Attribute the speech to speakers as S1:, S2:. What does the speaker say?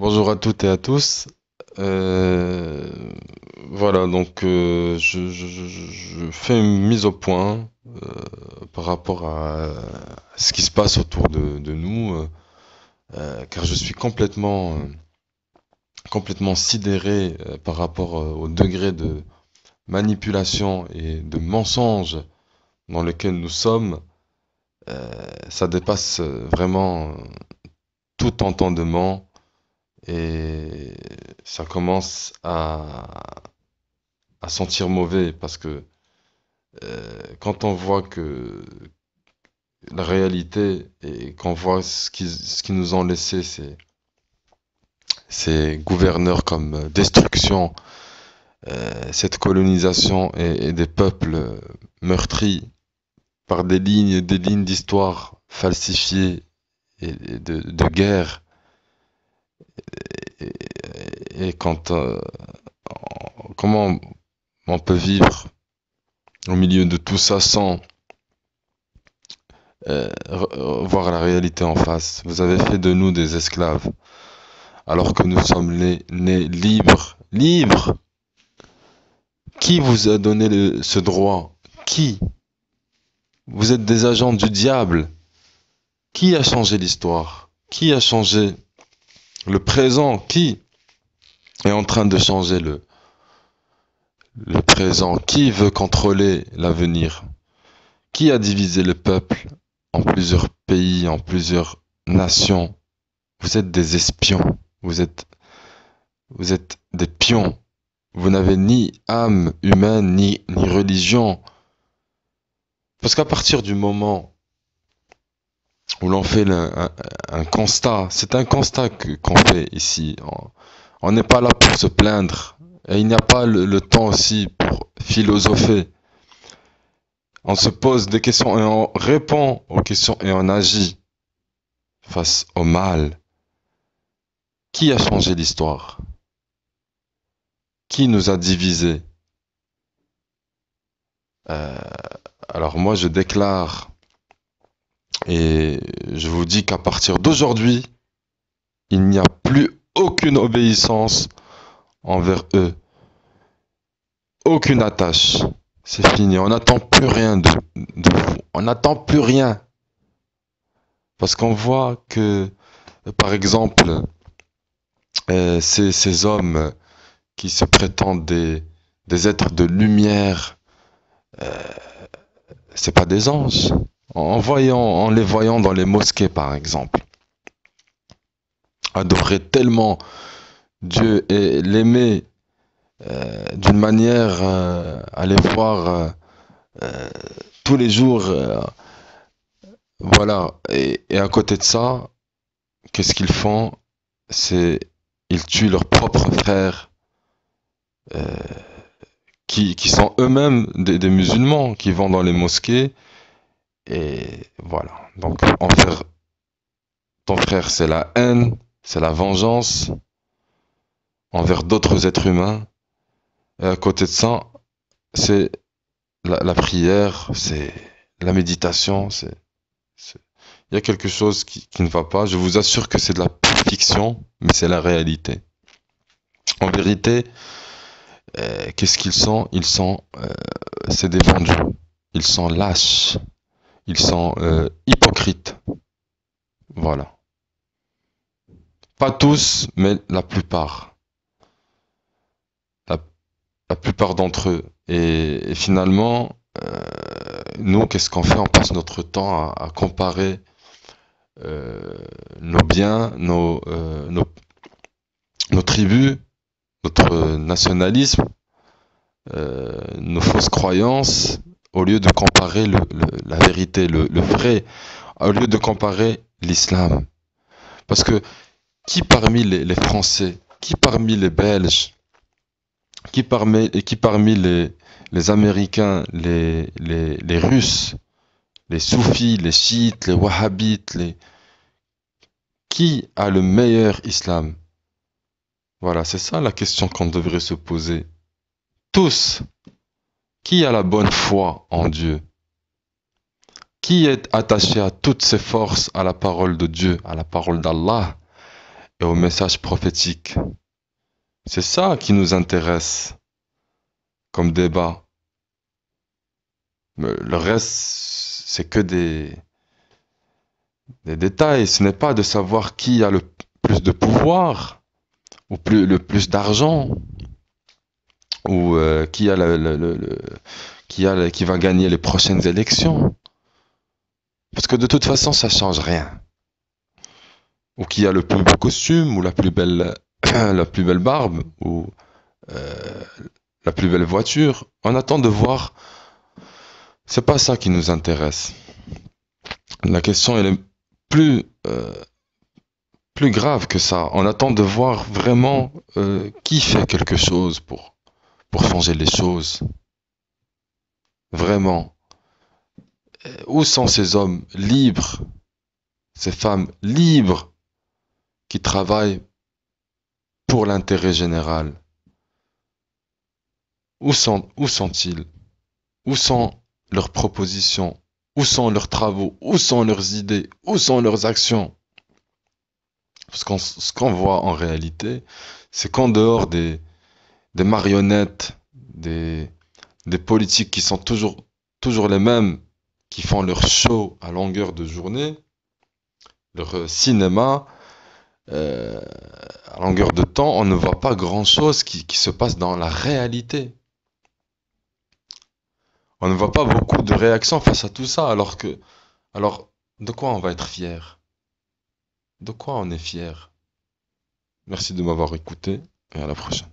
S1: Bonjour à toutes et à tous. Euh, voilà, donc je fais une mise au point par rapport à ce qui se passe autour de nous, car je suis complètement sidéré par rapport au degré de manipulation et de mensonge dans lequel nous sommes. Ça dépasse vraiment tout entendement et ça commence à sentir mauvais parce que quand on voit que la réalité et qu'on voit ce qu'ils nous ont laissé ces gouverneurs comme destruction, cette colonisation et des peuples meurtris par des lignes d'histoire falsifiées et de guerre, et quand comment on peut vivre au milieu de tout ça sans voir la réalité en face. Vous avez fait de nous des esclaves, alors que nous sommes nés libres. Libres. Qui vous a donné ce droit? Qui? Vous êtes des agents du diable. Qui a changé l'histoire? Qui a changé le présent? Qui est en train de changer le présent? Qui veut contrôler l'avenir? Qui a divisé le peuple en plusieurs pays, en plusieurs nations? Vous êtes des espions. Vous êtes des pions. Vous n'avez ni âme humaine, ni religion. Parce qu'à partir du moment où l'on fait un constat, c'est un constat qu'on fait ici. On n'est pas là pour se plaindre. Et il n'y a pas le temps aussi pour philosopher. On se pose des questions et on répond aux questions et on agit face au mal. Qui a changé l'histoire? Qui nous a divisés? Euh, alors moi je déclare et je vous dis qu'à partir d'aujourd'hui, il n'y a plus aucune obéissance envers eux, aucune attache. C'est fini, on n'attend plus rien de vous. On n'attend plus rien. Parce qu'on voit que, par exemple, ces hommes qui se prétendent des êtres de lumière, euh, c'est pas des anges. En les voyant dans les mosquées, par exemple, adorer tellement Dieu et l'aimer d'une manière à les voir euh, tous les jours, voilà. Et à côté de ça, qu'est-ce qu'ils font? C'est ils tuent leurs propres frères euh, qui sont eux-mêmes des musulmans, qui vont dans les mosquées. Et voilà. Donc, envers ton frère, c'est la haine, c'est la vengeance envers d'autres êtres humains. Et à côté de ça, c'est la prière, c'est la méditation, il y a quelque chose qui ne va pas. Je vous assure que c'est de la pure fiction, mais c'est la réalité. En vérité, qu'est-ce qu'ils sont? C'est des vendus. Ils sont lâches. Ils sont hypocrites. Voilà. Pas tous, mais la plupart. La, la plupart d'entre eux. Et finalement, nous, qu'est-ce qu'on fait? On passe notre temps à comparer nos biens, nos tribus, notre nationalisme, nos fausses croyances, au lieu de comparer la vérité, le vrai, au lieu de comparer l'islam. Parce que qui parmi les Français, qui parmi les Belges, qui parmi les Américains, les Russes, les soufis, les chiites, les wahhabites, qui a le meilleur islam? Voilà, c'est ça la question qu'on devrait se poser. Tous. Qui a la bonne foi en Dieu? Qui est attaché à toutes ses forces à la parole de Dieu, à la parole d'Allah? et aux messages prophétiques. C'est ça qui nous intéresse comme débat. Mais le reste, c'est que des détails. Ce n'est pas de savoir qui a le plus de pouvoir, ou le plus d'argent, ou qui a qui va gagner les prochaines élections. Parce que de toute façon, ça change rien. Ou qui a le plus beau costume, ou la plus belle, la plus belle barbe, ou euh, la plus belle voiture. On attend de voir. C'est pas ça qui nous intéresse. La question elle est plus plus grave que ça. On attend de voir vraiment qui fait quelque chose pour changer les choses. Vraiment. Où sont ces hommes libres, ces femmes libres qui travaillent pour l'intérêt général? Où sont-ils? Où sont leurs propositions? Où sont leurs travaux? Où sont leurs idées? Où sont leurs actions? Parce que ce qu'on voit en réalité, c'est qu'en dehors des marionnettes, des politiques qui sont toujours les mêmes, qui font leur show à longueur de journée, leur cinéma, euh, à longueur de temps, on ne voit pas grand-chose qui se passe dans la réalité. On ne voit pas beaucoup de réactions face à tout ça, alors, de quoi on va être fier? De quoi on est fier? Merci de m'avoir écouté et à la prochaine.